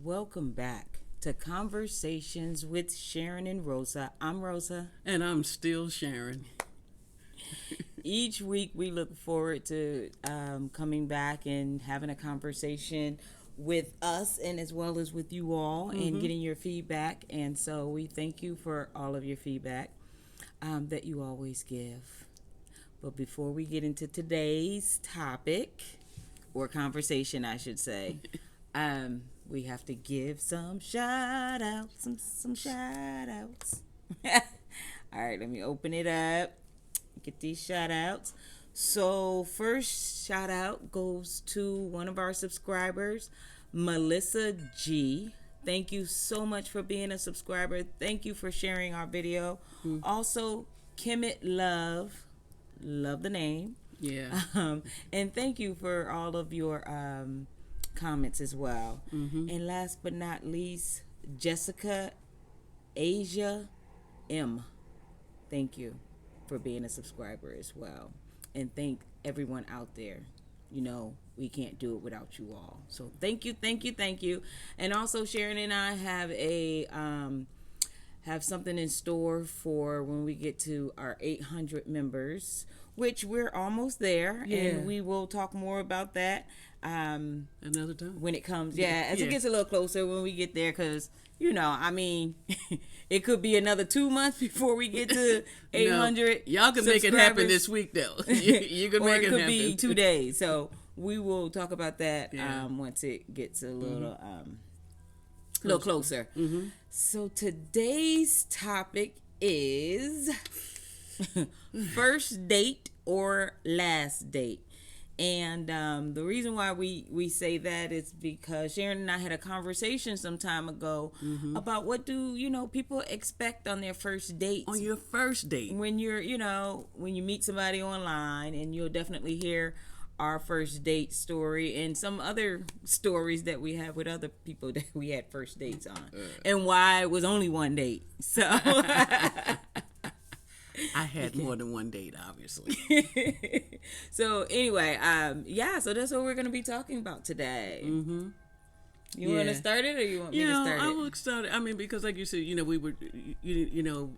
Welcome back to Conversations with Sharyn and Rosa. I'm Rosa. And I'm still Sharyn. Each week we look forward to coming back and having a conversation with us and as well as with you all and getting your feedback. And so we thank you for all of your feedback that you always give. But before we get into today's topic, or conversation I should say, we have to give some shout outs, some shout outs. All right, let me open it up, get these shout outs. So first shout out goes to one of our subscribers, Melissa G. Thank you so much for being a subscriber. Thank you for sharing our video. Also, Kimmit Love the name. Yeah. And thank you for all of your comments as well. And last but not least, Jessica Asia M. Thank you for being a subscriber as well. And thank everyone out there. You know, we can't do it without you all. So thank you. And also, Sharyn and I have something in store for when we get to our 800 members, which we're almost there. Yeah. And we will talk more about that another time when it comes. As it gets a little closer when we get there, because it could be another 2 months before we get to 800. Y'all can make it happen this week, though. You can make it happen. Or it could be 2 days. So we will talk about that once it gets a little closer. So today's topic is first date or last date. And the reason why we say that is because Sharyn and I had a conversation some time ago about what do people expect on their first date. On your first date, when you're when you meet somebody online, and you'll definitely hear our first date story and some other stories that we have with other people that we had first dates on, and why it was only one date. So. I had more than one date, obviously. So anyway, so that's what we're going to be talking about today. You want to start it, or you want me to start it? I will start it. I mean, because like you said, we were,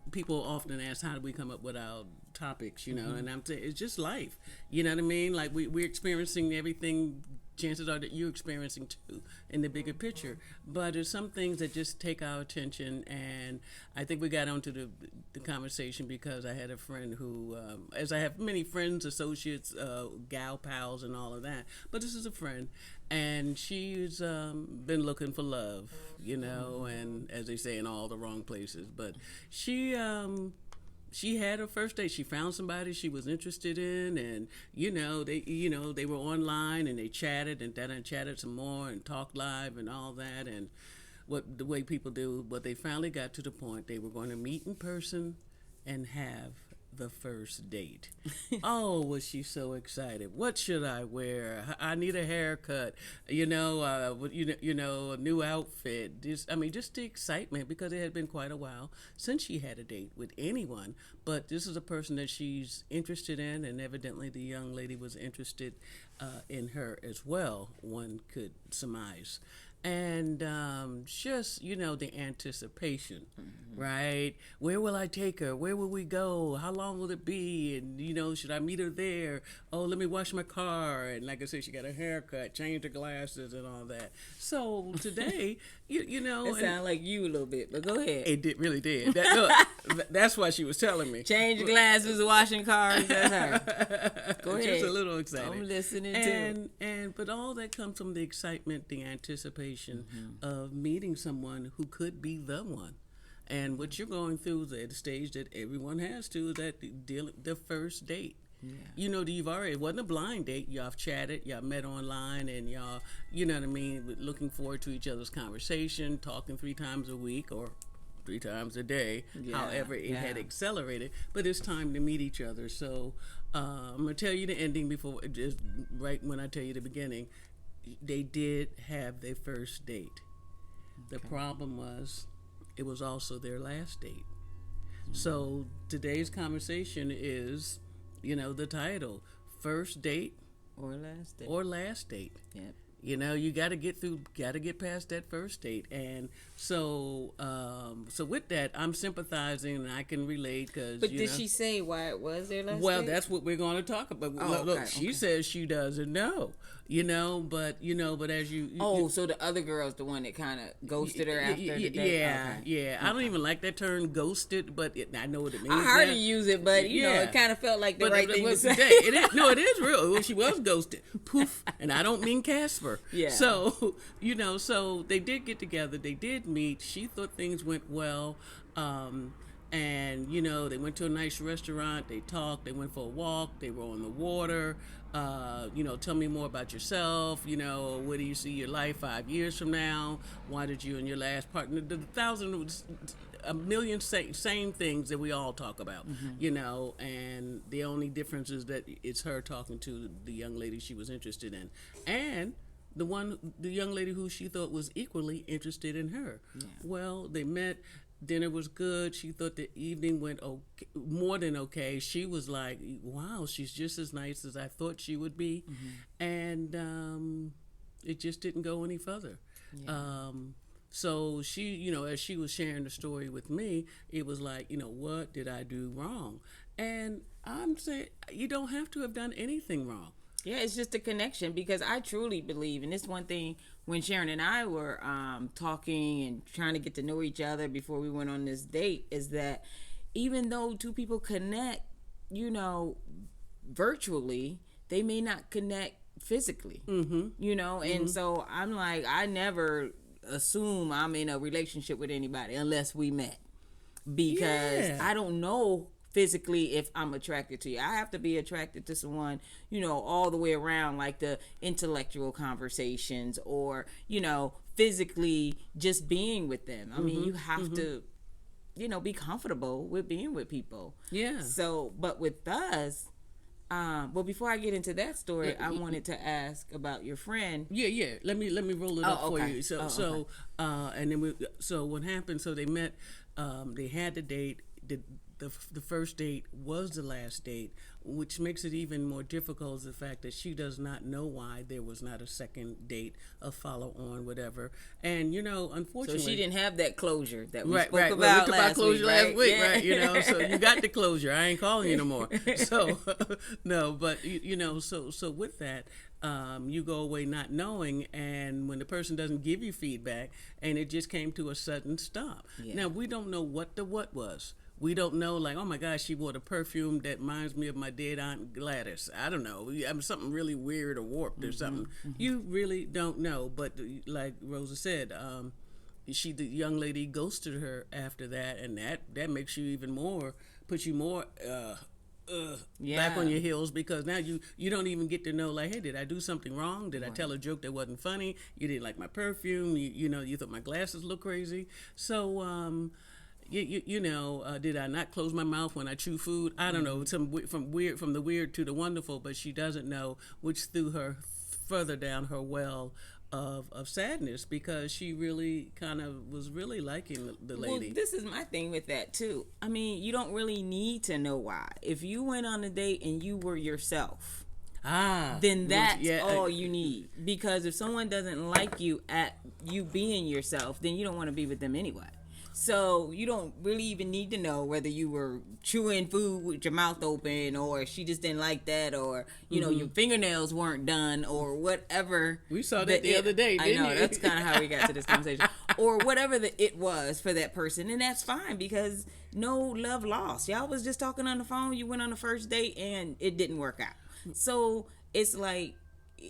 people often ask, how do we come up with our topics, and I'm saying, it's just life. You know what I mean? Like we're experiencing everything. Chances are that you're experiencing too in the bigger picture. But there's some things that just take our attention, and I think we got onto the conversation because I had a friend who, as I have many friends, associates, gal pals, and all of that. But this is a friend, and she's been looking for love, and as they say, in all the wrong places. But she had her first date. She found somebody she was interested in, and they were online and they chatted and then chatted some more and talked live and all that, and the way people do. But they finally got to the point they were going to meet in person and have the first date. Oh, was she so excited? What should I wear? I need a haircut. A new outfit. Just the excitement, because it had been quite a while since she had a date with anyone. But this is a person that she's interested in, and evidently the young lady was interested in her as well, one could surmise. And just, the anticipation, right? Where will I take her? Where will we go? How long will it be? And, should I meet her there? Oh, let me wash my car. And like I said, she got a haircut, changed her glasses and all that. So today, It sounded like you a little bit, but go ahead. It really did. That's why she was telling me. Change glasses, washing cars, that's her. Go ahead. Just a little excited. I'm listening too. But all that comes from the excitement, the anticipation of meeting someone who could be the one. And what you're going through, the stage that everyone has to, is that the first date. Yeah. It wasn't a blind date. Y'all have chatted, y'all met online, and y'all, looking forward to each other's conversation, talking 3 times a week or 3 times a day, however it had accelerated. But it's time to meet each other. So I'm going to tell you the ending before, just right when I tell you the beginning. They did have their first date. Okay. The problem was, it was also their last date. So today's conversation is, the title, first date or last date. Or last date. Yep. You got to get past that first date. And so with that, I'm sympathizing and I can relate because. But did she say why it was their last Well, date? that's what we're going to talk about. Oh, Look, she says she doesn't know. But as you. So the other girl's the one that kind of ghosted her after the date. Yeah. I don't even like that term "ghosted," but I know what it means. I heard her use it, but it kind of felt like the right thing to say. It is real. Well, she was ghosted. Poof. And I don't mean Casper. Yeah. So so they did get together. They did meet. She thought things went well. And they went to a nice restaurant. They talked. They went for a walk. They were on the water. Tell me more about yourself. Where do you see your life 5 years from now? Why did you and your last partner, a million same things that we all talk about, and the only difference is that it's her talking to the young lady she was interested in, and the young lady who she thought was equally interested in her. Yeah. Well, they met. Dinner was good. She thought the evening went okay, more than okay. She was like, wow, she's just as nice as I thought she would be. And it just didn't go any further. Yeah. So she, as she was sharing the story with me, it was like, what did I do wrong? And I'm saying, you don't have to have done anything wrong. Yeah, it's just a connection, because I truly believe, and this one thing when Sharyn and I were talking and trying to get to know each other before we went on this date, is that even though two people connect, virtually, they may not connect physically, and so I'm like, I never assume I'm in a relationship with anybody unless we met, because I don't know physically if I'm attracted to you. I have to be attracted to someone, all the way around, like the intellectual conversations, or physically just being with them. I mean, you have to be comfortable with being with people. Yeah. So, but with us, well, before I get into that story, I wanted to ask about your friend. Yeah. Let me roll it up for you. And then so what happened? So they met. They had the date. The first date was the last date, which makes it even more difficult, is the fact that she does not know why there was not a second date, a follow-on, whatever. And, unfortunately... So she didn't have that closure that we spoke about well, we talked last about closure week, last week, yeah. right? So you got the closure. I ain't calling you no more. So, no, but, so with that... you go away not knowing, and when the person doesn't give you feedback, and it just came to a sudden stop. Yeah. Now, we don't know what the what was. We don't know, like, oh my gosh, she bought a perfume that reminds me of my dead Aunt Gladys. I don't know. Something really weird or warped or something. Mm-hmm. You really don't know. But like Rosa said, the young lady ghosted her after that, and that makes you even more, puts you more back on your heels, because now you don't even get to know, like, hey, did I do something wrong? Did I tell a joke that wasn't funny? You didn't like my perfume. You thought my glasses look crazy. So did I not close my mouth when I chew food? I don't know. From the weird to the wonderful, but she doesn't know, which threw her further down her well of sadness, because she really kind of was really liking the lady. Well, this is my thing with that too. I mean, you don't really need to know why. If you went on a date and you were yourself, then that's all you need. Because if someone doesn't like you at you being yourself, then you don't want to be with them anyway. So you don't really even need to know whether you were chewing food with your mouth open, or she just didn't like that, or your fingernails weren't done, or whatever. We saw that the other day, didn't I know, that's kind of how we got to this conversation. Or whatever it was for that person, and that's fine, because no love lost. Y'all was just talking on the phone. You went on the first date and it didn't work out. So it's like,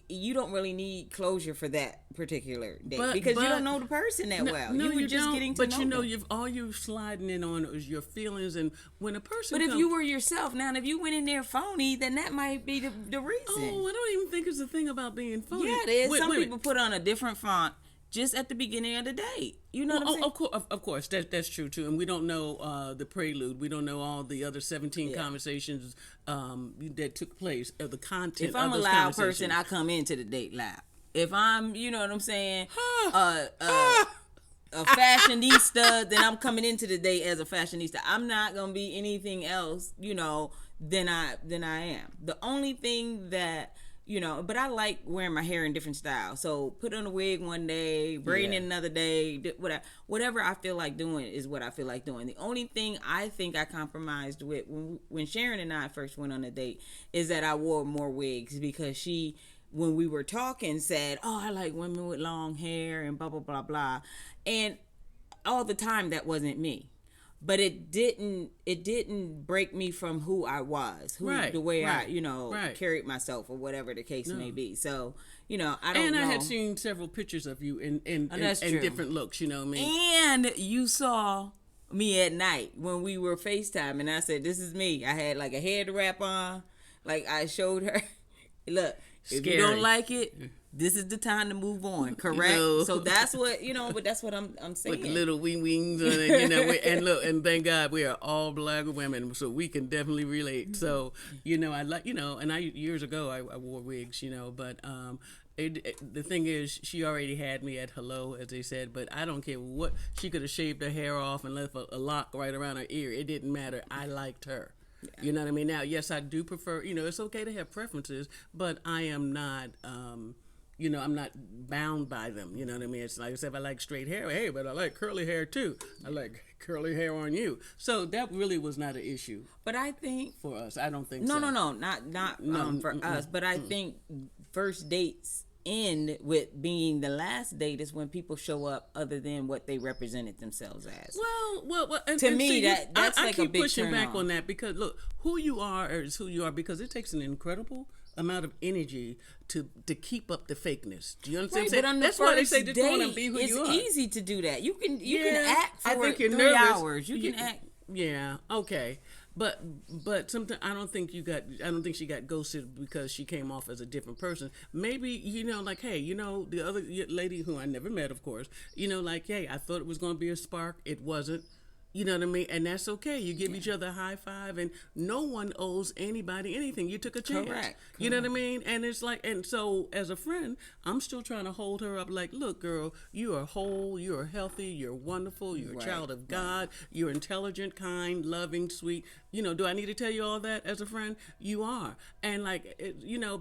you don't really need closure for that particular date, because you don't know the person that well. No, you were just getting to know them. You're sliding in on is your feelings, and when a person. But if you were yourself, now if you went in there phony, then that might be the reason. Oh, I don't even think it's a thing about being phony. Yeah, it is. Some people put on a different font just at the beginning of the date. You know what I'm saying? Of course, that's true too. And we don't know the prelude. We don't know all the other 17 conversations that took place, of the content. If I'm a loud person, I come into the date loud. If I'm, you know what I'm saying, a fashionista, then I'm coming into the date as a fashionista. I'm not gonna be anything else, than I am. The only thing that you know, but I like wearing my hair in different styles. So put on a wig one day, braiding it another day, whatever I feel like doing is what I feel like doing. The only thing I think I compromised with when Sharyn and I first went on a date is that I wore more wigs, because she, when we were talking, said, "Oh, I like women with long hair and blah blah blah blah," and all the time that wasn't me. But it didn't break me from who I was, the way I, carried myself, or whatever the case may be. So, I don't know. And I had seen several pictures of you in different looks, you know what I mean? And you saw me at night when we were FaceTime, and I said, "This is me." I had like a head wrap on, like I showed her. Look, if you don't like it, this is the time to move on, correct? So that's what, but that's what I'm saying. With little wings on it, and look, and thank God we are all black women, so we can definitely relate. So, I like, and I, years ago, I wore wigs, but the thing is, she already had me at hello, as they said, but I don't care what. She could have shaved her hair off and left a lock right around her ear. It didn't matter. I liked her. Yeah. You know what I mean? Now, yes, I do prefer, it's okay to have preferences, but I am not, I'm not bound by them. You know what I mean? It's like I said, if I like straight hair, hey, but I like curly hair too. I like curly hair on you. So that really was not an issue. But I think for us, I don't think no, so. Not for us. But I think first dates end with being the last date is when people show up other than what they represented themselves as. Well and, to and me, see, that's I like keep a big pushing back turn on that, because look, who you are is who you are, because it takes an incredible amount of energy to keep up the fakeness. Do you understand? Right, but on the that's why they say just go on and date, be who you are. It's easy to do that. You can act for I think you're 3 nervous. hours. You can act. Yeah. Okay. But sometimes I don't think she got ghosted because she came off as a different person. Maybe, like, hey, the other lady who I never met, of course, like, hey, I thought it was going to be a spark. It wasn't. You know what I mean? And that's okay. You give each other a high five, and no one owes anybody anything. You took a chance. Correct. You know what I mean? And it's like, and so as a friend, I'm still trying to hold her up like, look, girl, you are whole, you are healthy, you're wonderful, you're a child of God, you're intelligent, kind, loving, sweet. Do I need to tell you all that as a friend? You are. And like,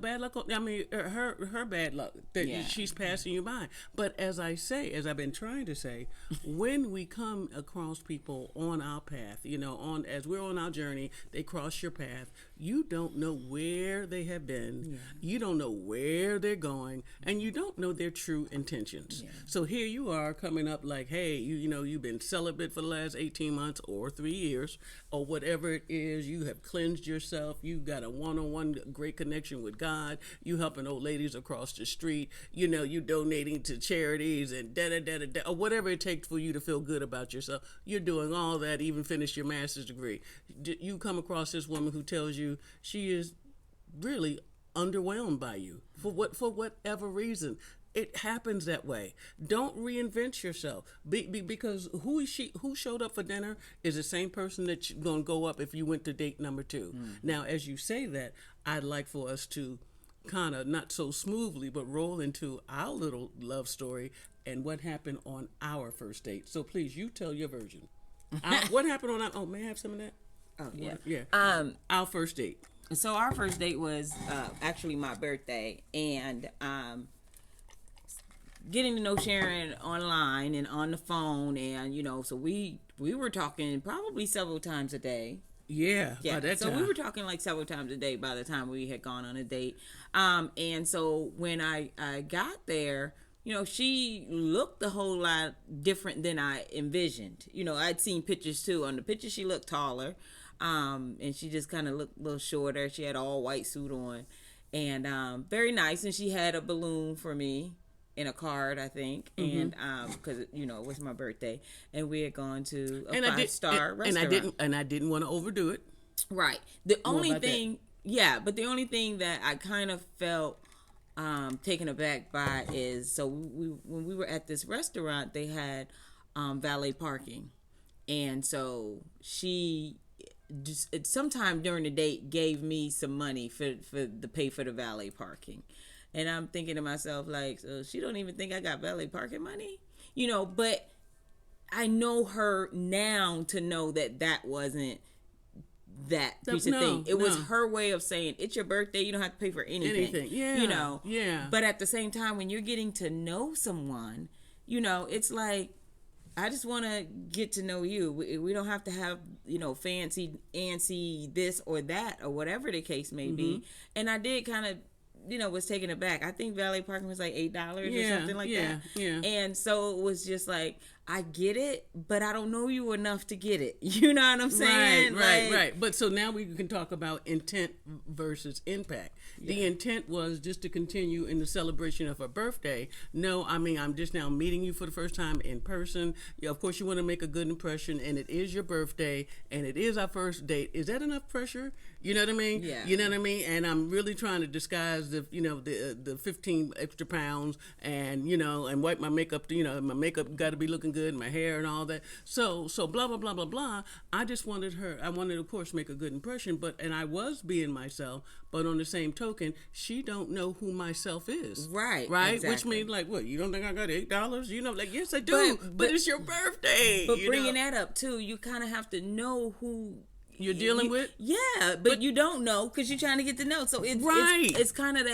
bad luck. I mean, her bad luck that she's passing you by. But as I've been trying to say, when we come across people on our path, as we're on our journey, they cross your path. You don't know where they have been. Yeah. You don't know where they're going, and you don't know their true intentions. Yeah. So here you are coming up like, hey, you've been celibate for the last 18 months or 3 years or whatever it is. You have cleansed yourself. You got a one-on-one great connection with God. You helping old ladies across the street. You donating to charities and da-da-da-da-da, or whatever it takes for you to feel good about yourself. You're doing all that, even finish your master's degree. You come across this woman who tells you she is really underwhelmed by you for whatever reason. It happens that way. Don't reinvent yourself, because who showed up for dinner is the same person that's going to go up if you went to date number 2. Mm-hmm. Now, as you say that, I'd like for us to kind of not so smoothly, but roll into our little love story and what happened on our first date. So please, you tell your version. What happened on our? Oh, may I have some of that? Oh yeah. Yeah. Our first date. So our first date was actually my birthday, and getting to know Sharyn online and on the phone, and so we were talking probably several times a day. Yeah. By that time. So we were talking like several times a day by the time we had gone on a date. And so when I got there, she looked a whole lot different than I envisioned. I'd seen pictures too. On the picture, she looked taller. And she just kind of looked a little shorter. She had an all white suit on, and very nice. And she had a balloon for me in a card, I think. Mm-hmm. And because it was my birthday, and we had gone to a 5-star restaurant. And I didn't want to overdo it. Right. The only thing that I kind of felt taken aback by is, so when we were at this restaurant, they had valet parking, and so she just sometime during the date gave me some money for the pay for the valet parking, and I'm thinking to myself, like, so she don't even think I got valet parking money, but I know her now to know that wasn't that piece of No, thing. It was no. her way of saying, it's your birthday, you don't have to pay for anything. Yeah. You know? Yeah. But at the same time, when you're getting to know someone, you know, it's like, I just want to get to know you. We don't have to have, you know, fancy this or that or whatever the case may be. And I did kind of, you know, was taken aback. I think valet parking was like $8 or something like that. Yeah. And so it was just like, I get it, but I don't know you enough to get it. You know what I'm saying? Right. But so now we can talk about intent versus impact. Yeah. The intent was just to continue in the celebration of her birthday. No, I mean, I'm just now meeting you for the first time in person. Yeah, of course, you want to make a good impression, and it is your birthday, and it is our first date. Is that enough pressure? You know what I mean? Yeah. You know what I mean? And I'm really trying to disguise the 15 extra pounds and, you know, and wipe my makeup, you know, my makeup got to be looking good, my hair and all that. So blah, blah, blah, blah, blah. I wanted, of course, make a good impression, and I was being myself, but on the same token, she don't know who myself is. Right. Exactly. Which means, like, what, you don't think I got $8? You know, like, yes, I do, but it's your birthday. But bringing that up, too, you kind of have to know who you're dealing with. Yeah, but you don't know because you're trying to get to know. So it's kind of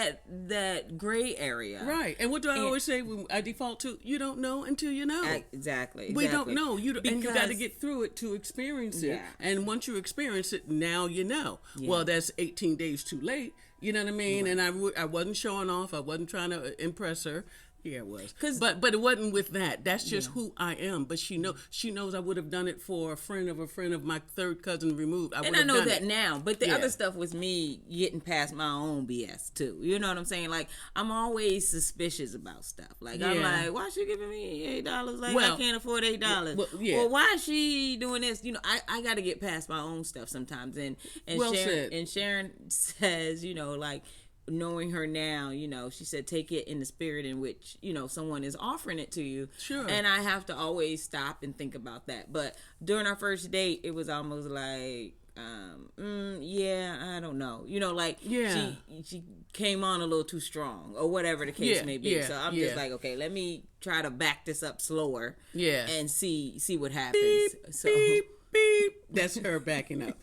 that gray area. Right. And what do I always say when I default to? You don't know until you know. Exactly. We don't know. And you got to get through it to experience it. Yeah. And once you experience it, now you know. Yeah. Well, that's 18 days too late. You know what I mean? Right. And I wasn't showing off. I wasn't trying to impress her. Yeah, it was. But it wasn't with that. That's just who I am. But she knows I would have done it for a friend of my third cousin removed. And I know that now. But the other stuff was me getting past my own BS too. You know what I'm saying? Like, I'm always suspicious about stuff. Like, I'm like, why is she giving me $8? Like, I can't afford $8. Well, why is she doing this? You know, I got to get past my own stuff sometimes. And Sharyn says, you know, like, knowing her now, you know, she said, take it in the spirit in which, you know, someone is offering it to you. Sure. And I have to always stop and think about that. But during our first date, it was almost like, I don't know. You know, like, she came on a little too strong or whatever the case may be. So I'm just like, okay, let me try to back this up slower. Yeah. And see what happens. Beep, so beep, beep. That's her backing up.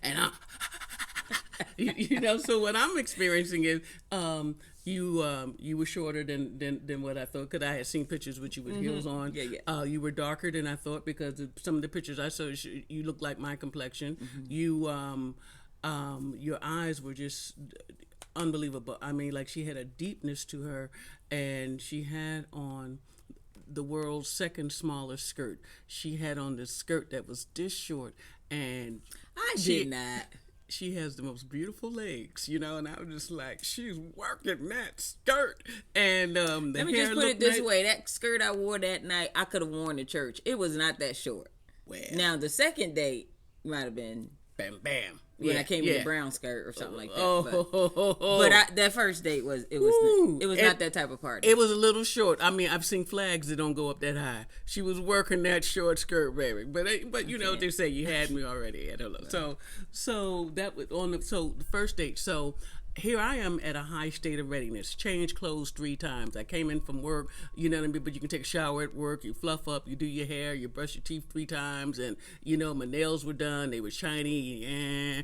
And you know, so what I'm experiencing is you were shorter than what I thought, because I had seen pictures with you with heels on. You were darker than I thought because of some of the pictures I saw. You looked like my complexion. You your eyes were just unbelievable. I mean, like, she had a deepness to her, and she had on the world's second smallest skirt. She had on this skirt that was this short, and she has the most beautiful legs, you know, and I was just like, she's working that skirt. And let me just put it this way: that skirt I wore that night, I could have worn to church. It was not that short. Well, now the second date might have been bam. When I came in a brown skirt or something like that. But that first date was not that type of party. It was a little short. I mean, I've seen flags that don't go up that high. She was working that short skirt, baby. But you know what they say, you had me already. I don't know. So that was the first date. So here I am at a high state of readiness. Change clothes 3 times. I came in from work, you know what I mean? But you can take a shower at work, you fluff up, you do your hair, you brush your teeth 3 times, and, you know, my nails were done. They were shiny.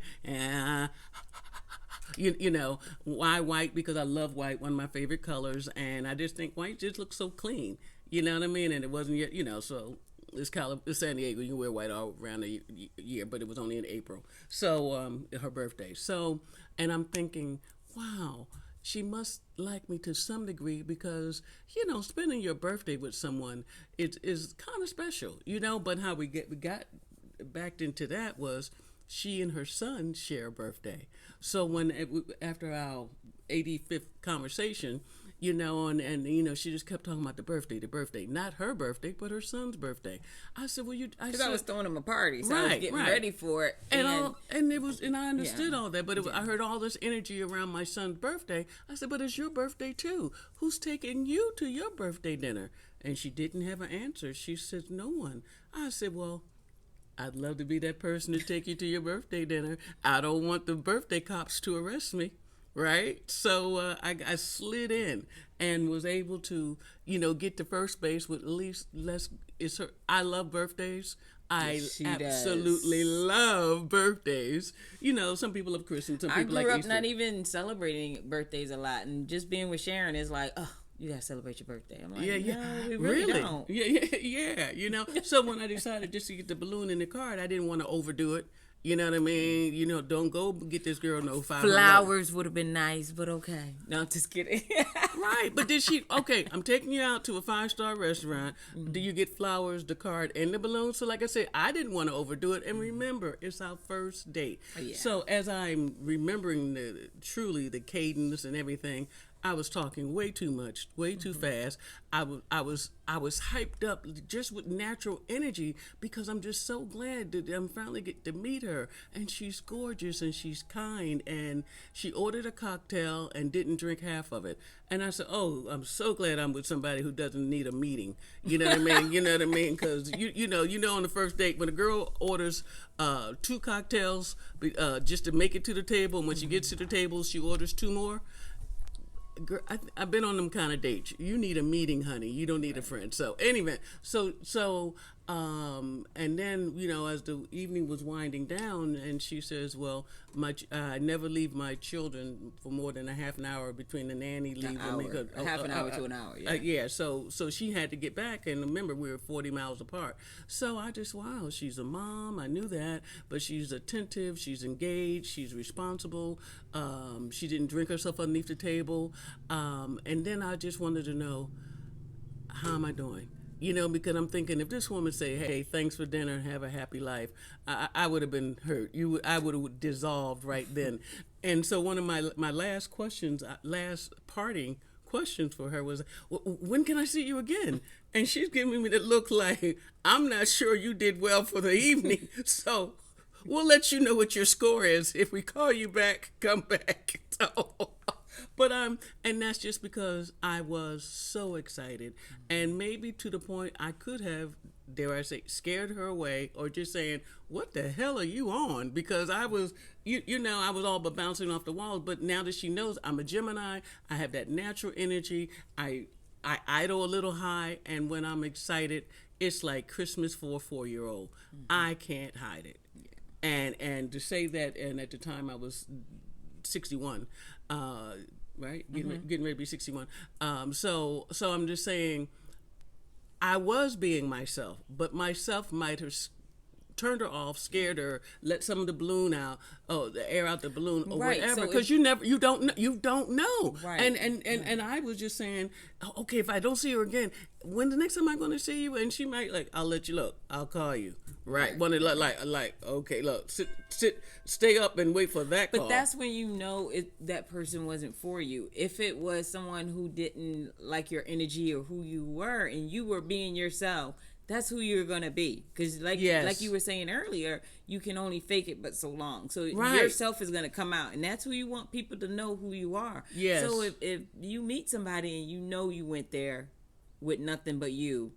You know, why white? Because I love white, one of my favorite colors, and I just think white just looks so clean. You know what I mean? And it wasn't yet, you know, so it's San Diego. You can wear white all around the year, but it was only in April. So her birthday. So, and I'm thinking, wow, she must like me to some degree, because, you know, spending your birthday with someone is kind of special, you know. But how we got backed into that was she and her son share a birthday. So after our 85th conversation, you know, and you know, she just kept talking about the birthday, not her birthday, but her son's birthday. I said, well, because I was throwing him a party, so I was getting ready for it, and I understood all that, but I heard all this energy around my son's birthday. I said, but it's your birthday too. Who's taking you to your birthday dinner? And she didn't have an answer. She said, no one. I said, well, I'd love to be that person to take you to your birthday dinner. I don't want the birthday cops to arrest me. right? So I slid in and was able to, get to first base with at least less. It's her. I love birthdays. I She absolutely does. love birthdays. Some people love Christmas. Some I people grew like up Easter. not even celebrating birthdays a lot, and just being with Sharyn is like, oh, you gotta celebrate your birthday. I'm like, Yeah. no, we really don't. Yeah. So when I decided just to get the balloon and the card, I didn't want to overdo it. You know what I mean? Don't go get this girl no $500. Flowers would have been nice, but okay. No, I'm just kidding. Right, but did she? Okay, I'm taking you out to a 5-star restaurant. Do you get flowers, the card, and the balloon? So, like I said, I didn't want to overdo it. And remember, it's our first date. Yeah. So, as I'm remembering truly the cadence and everything, I was talking way too much, way too fast. I was hyped up just with natural energy because I'm just so glad that I'm finally get to meet her. And she's gorgeous and she's kind. And she ordered a cocktail and didn't drink half of it. And I said, "Oh, I'm so glad I'm with somebody who doesn't need a meeting." You know what I mean? You know what I mean? Because you know on the first date when a girl orders 2 cocktails just to make it to the table, and when she gets to the table, she orders 2 more. Girl, I've been on them kind of dates. You need a meeting, honey. You don't need a friend. So anyway, and then as the evening was winding down, and she says, "Well, I never leave my children for more than a half an hour between the nanny leave and me." Half an hour to an hour. Yeah. Yeah. So she had to get back, and remember we were 40 miles apart. So I just she's a mom. I knew that, but she's attentive. She's engaged. She's responsible. She didn't drink herself underneath the table. And then I just wanted to know, how am I doing? Because I'm thinking if this woman say, "Hey, thanks for dinner, have a happy life," I would have been hurt. I would have dissolved right then. And so one of my last parting questions for her was, "When can I see you again?" And she's giving me the look like, "I'm not sure you did well for the evening, so we'll let you know what your score is. If we call you back, come back." But and that's just because I was so excited, and maybe to the point I could have, dare I say, scared her away, or just saying, "What the hell are you on?" Because I was, I was all but bouncing off the walls. But now that she knows I'm a Gemini, I have that natural energy. I idle a little high, and when I'm excited, it's like Christmas for a 4-year-old. I can't hide it. Yeah. And to say that, and at the time I was 61. Right? Getting ready to be 61. So I'm just saying, I was being myself, but myself might have turned her off, scared her, let some of the balloon out, the air out the balloon, or whatever. Because you don't know. Right. And I was just saying, okay, if I don't see her again, when the next time I'm going to see you? And she might I'll let you look. I'll call you. Right. One okay, look, sit, stay up and wait for that call. But that's when that person wasn't for you. If it was someone who didn't like your energy or who you were, and you were being yourself, that's who you're gonna be. Because like you were saying earlier, you can only fake it but so long. So yourself is gonna come out, and that's who you want people to know who you are. Yes. So if you meet somebody and you went there with nothing but you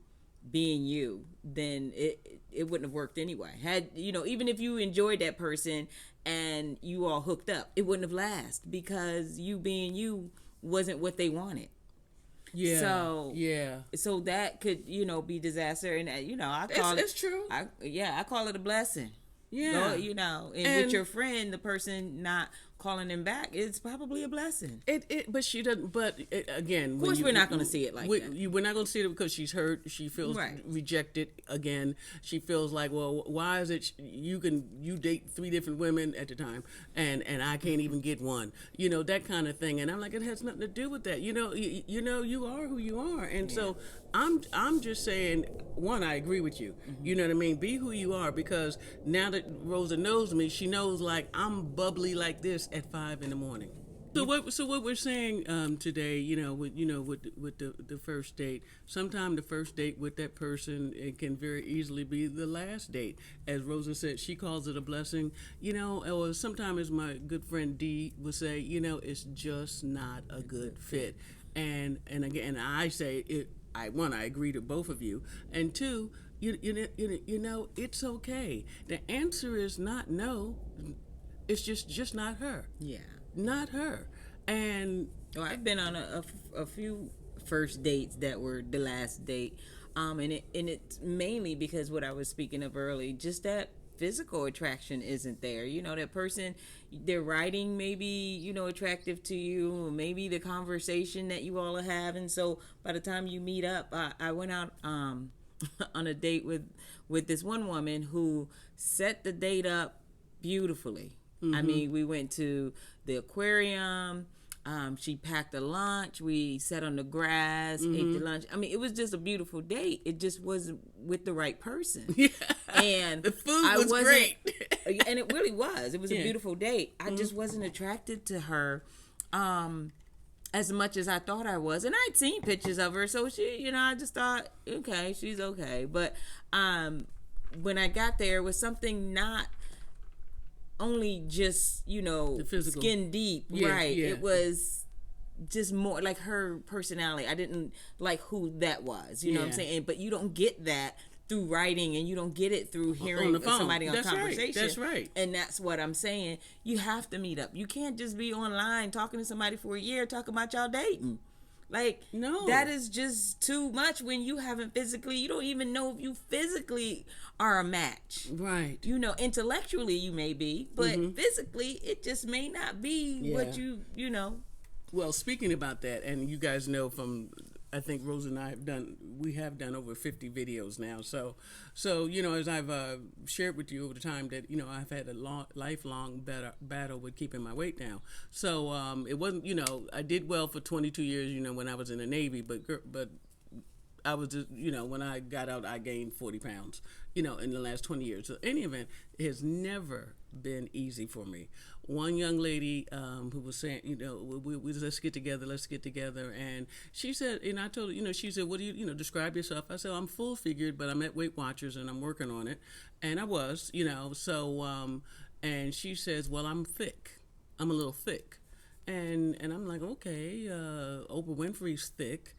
being you, then it wouldn't have worked anyway. Had even if you enjoyed that person and you all hooked up, it wouldn't have lasted because you being you wasn't what they wanted. Yeah. So that could be disaster, and I call it's true. I call it a blessing. Yeah. And with your friend, the person not calling him back, it's probably a blessing. But she doesn't. But again, of course, we're not going to see it like that. We're not going to see it because she's hurt. She feels rejected again. She feels like, well, why is it you date 3 different women at the time, and I can't even get one? That kind of thing. And I'm like, it has nothing to do with that. You are who you are, and so I'm just saying. One, I agree with you. You know what I mean? Be who you are, because now that Rosa knows me, she knows like I'm bubbly like this at 5 a.m. So what we're saying today, with the first date, sometimes the first date with that person, it can very easily be the last date. As Rosa said, she calls it a blessing. Or sometimes, as my good friend Dee would say, it's just not a good fit. And again, I say it. I agree to both of you, and 2, it's okay. The answer is not no. It's just not her. Yeah. Not her. And Well, I've been on a few first dates that were the last date, and it's mainly because what I was speaking of early, just that physical attraction isn't there. You know, that person, their writing maybe attractive to you, maybe the conversation that you all are having. So by the time you meet up, I went out on a date with this one woman who set the date up beautifully. I mean, we went to the aquarium. She packed a lunch. We sat on the grass, ate the lunch. I mean, it was just a beautiful date. It just wasn't with the right person. Yeah. And the food was great. And it really was. It was a beautiful date. I just wasn't attracted to her as much as I thought I was. And I'd seen pictures of her. So she, I just thought, okay, she's okay. But when I got there, it was something not only just skin deep, right? It was just more like her personality. I didn't like who that was, you know what I'm saying? But you don't get that through writing, and you don't get it through hearing somebody on conversation. That's right. And that's what I'm saying. You have to meet up. You can't just be online talking to somebody for a year talking about y'all dating. Like, no, that is just too much when you haven't physically, you don't even know if you physically are a match. Right. Intellectually you may be, but physically it just may not be what you know. Well, speaking about that, and you guys know from, I think Rosa and I have done over 50 videos now. So as I've shared with you over the time that, I've had a lifelong battle with keeping my weight down. So it wasn't, I did well for 22 years, when I was in the Navy, but I was just, when I got out, I gained 40 pounds, in the last 20 years. So in any event, it has never been easy for me. One young lady who was saying, we let's get together. And she said, and I told her, she said, what do you, describe yourself? I said, I'm full figured, but I'm at Weight Watchers and I'm working on it. And I was, so, and she says, well, I'm thick. I'm a little thick. And I'm like, okay, Oprah Winfrey's thick.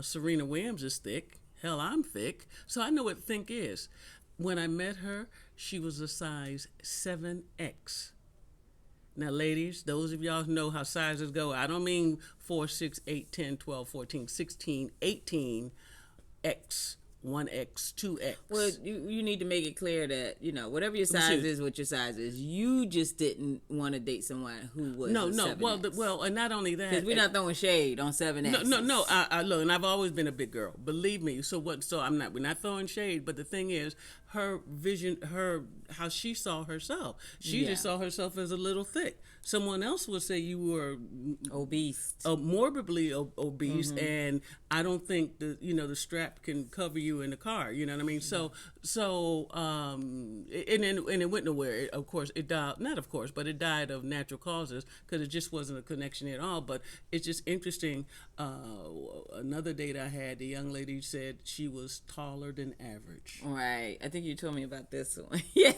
Serena Williams is thick. Hell, I'm thick. So I know what thick is. When I met her, she was a size 7X. Now, ladies, those of y'all who know how sizes go, I don't mean 4, 6, 8, 10, 12, 14, 16, 18, X. 1X, 2X. Well, you need to make it clear that, whatever your size is, what your size is. You just didn't want to date someone who was a 7X. Well, and not only that. Because we're not throwing shade on 7X. No. I look, and I've always been a big girl. Believe me. So we're not throwing shade, but the thing is, her vision, how she saw herself. She just saw herself as a little thick. Someone else would say you were obese, morbidly obese, and I don't think the strap can cover you in the car. You know what I mean? So and it went nowhere. Of course, it died. Not of course, but it died of natural causes because it just wasn't a connection at all. But it's just interesting. Another date I had, the young lady said she was taller than average. Right. I think you told me about this one. Yeah.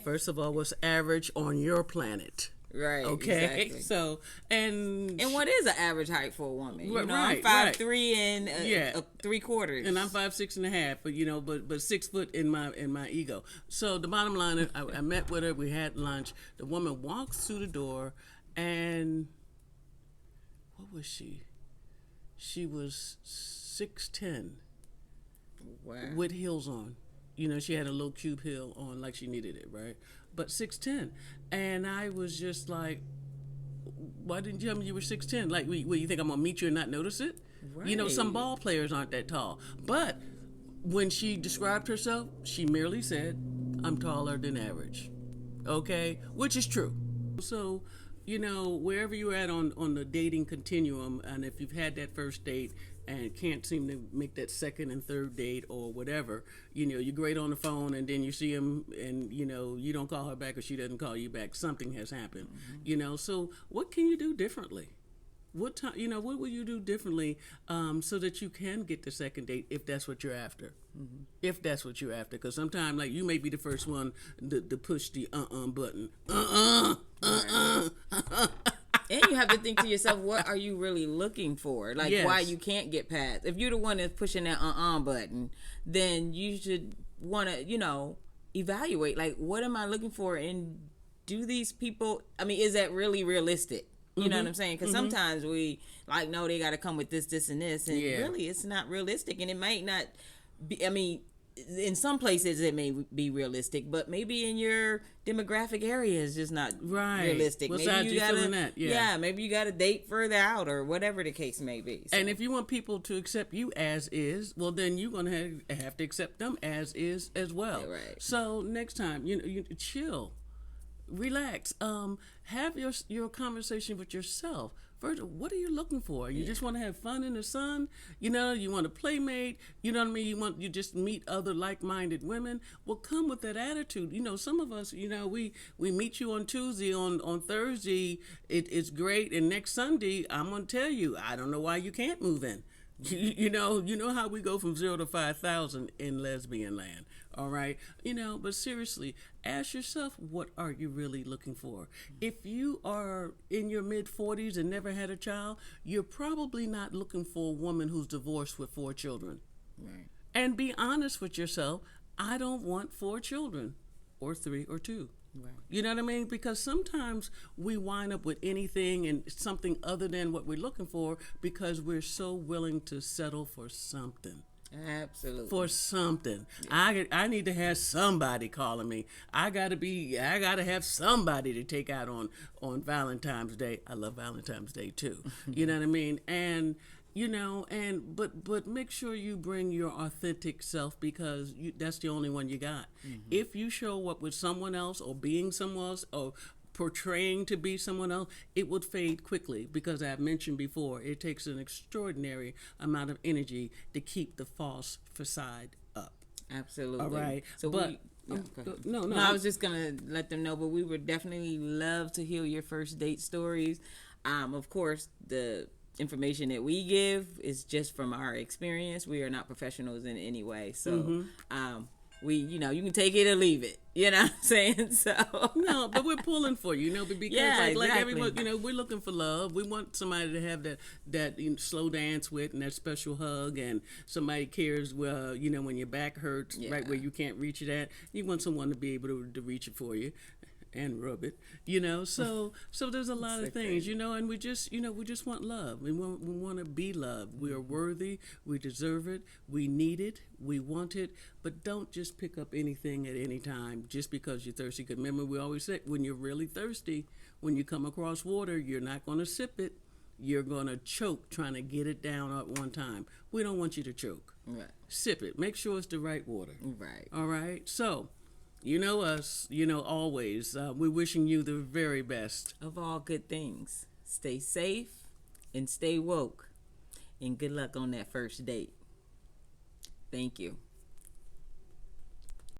First of all, what's average on your planet? Right. Okay. Exactly. So and what is an average height for a woman? Right. I'm 5'3" and 3/4, and I'm 5'6.5", but 6 foot in my ego. So the bottom line is, I met with her. We had lunch. The woman walks through the door, and what was she? She was 6'10". Wow. With heels on. She had a little cube heel on like she needed it, right? But 6'10". And I was just like, why didn't you tell me you were 6'10"? Like, you think I'm going to meet you and not notice it? Right. Some ball players aren't that tall. But when she described herself, she merely said, I'm taller than average. Okay? Which is true. So, wherever you're at on the dating continuum, and if you've had that first date and can't seem to make that second and third date or whatever, you're great on the phone, and then you see him and, you don't call her back or she doesn't call you back. Something has happened, So what can you do differently? What will you do differently so that you can get the second date if that's what you're after? Mm-hmm. If that's what you're after. Because sometimes, like, you may be the first one to push the button. And you have to think to yourself, what are you really looking for? Like, why you can't get past. If you're the one that's pushing that button, then you should want to, evaluate, like, what am I looking for? And do these people, is that really realistic? You know what I'm saying? Because sometimes we like, no, they got to come with this, this, and this, and really, it's not realistic, and it might not be. I mean, in some places it may be realistic, but maybe in your demographic area it's just not realistic. What maybe side you feeling that? Yeah, maybe you got to date further out or whatever the case may be. So. And if you want people to accept you as is, well, then you're gonna have to accept them as is as well. Yeah, right. So next time, you chill, relax, have your conversation with yourself. First, what are you looking for? You just want to have fun in the sun? You know, you want a playmate? You know what I mean? You just meet other like-minded women? Well, come with that attitude. You know, some of us, you know, we meet you on Tuesday, on Thursday, it's great, and next Sunday, I'm going to tell you, I don't know why you can't move in. You know how we go from 0 to 5,000 in lesbian land, all right? You know, but seriously, ask yourself, what are you really looking for? If you are in your mid-40s and never had a child, you're probably not looking for a woman who's divorced with 4 children. Right. And be honest with yourself, I don't want 4 children, or 3 or 2. Right. You know what I mean? Because sometimes we wind up with anything and something other than what we're looking for because we're so willing to settle for something. Absolutely. For something. Yeah. I need to have somebody calling me. I gotta have somebody to take out on Valentine's Day. I love Valentine's Day too. You know what I mean? And you know, but make sure you bring your authentic self because that's the only one you got. If you show up with someone else or being someone else or portraying to be someone else, it would fade quickly because I've mentioned before, it takes an extraordinary amount of energy to keep the false facade up. Absolutely. All right. So but no, I was just gonna let them know, but we would definitely love to hear your first date stories. Of course, the information that we give is just from our experience. We are not professionals in any way. So, we, you know, you can take it or leave it. You know what I'm saying? So no, but we're pulling for you, you know, because exactly. like everyone, you know, we're looking for love. We want somebody to have that you know, slow dance with and that special hug, and somebody cares. Well, you know, when your back hurts, right where you can't reach it at, you want someone to be able to reach it for you. And rub it, you know. So there's a lot of things, you know. And we just want love. We want to be loved. We are worthy. We deserve it. We need it. We want it. But don't just pick up anything at any time just because you're thirsty. Because remember, we always say when you're really thirsty, when you come across water, you're not going to sip it. You're going to choke trying to get it down at one time. We don't want you to choke. Right. Sip it. Make sure it's the right water. Right. All right. So. You know us, you know, always. We're wishing you the very best. Of all good things. Stay safe and stay woke. And good luck on that first date. Thank you.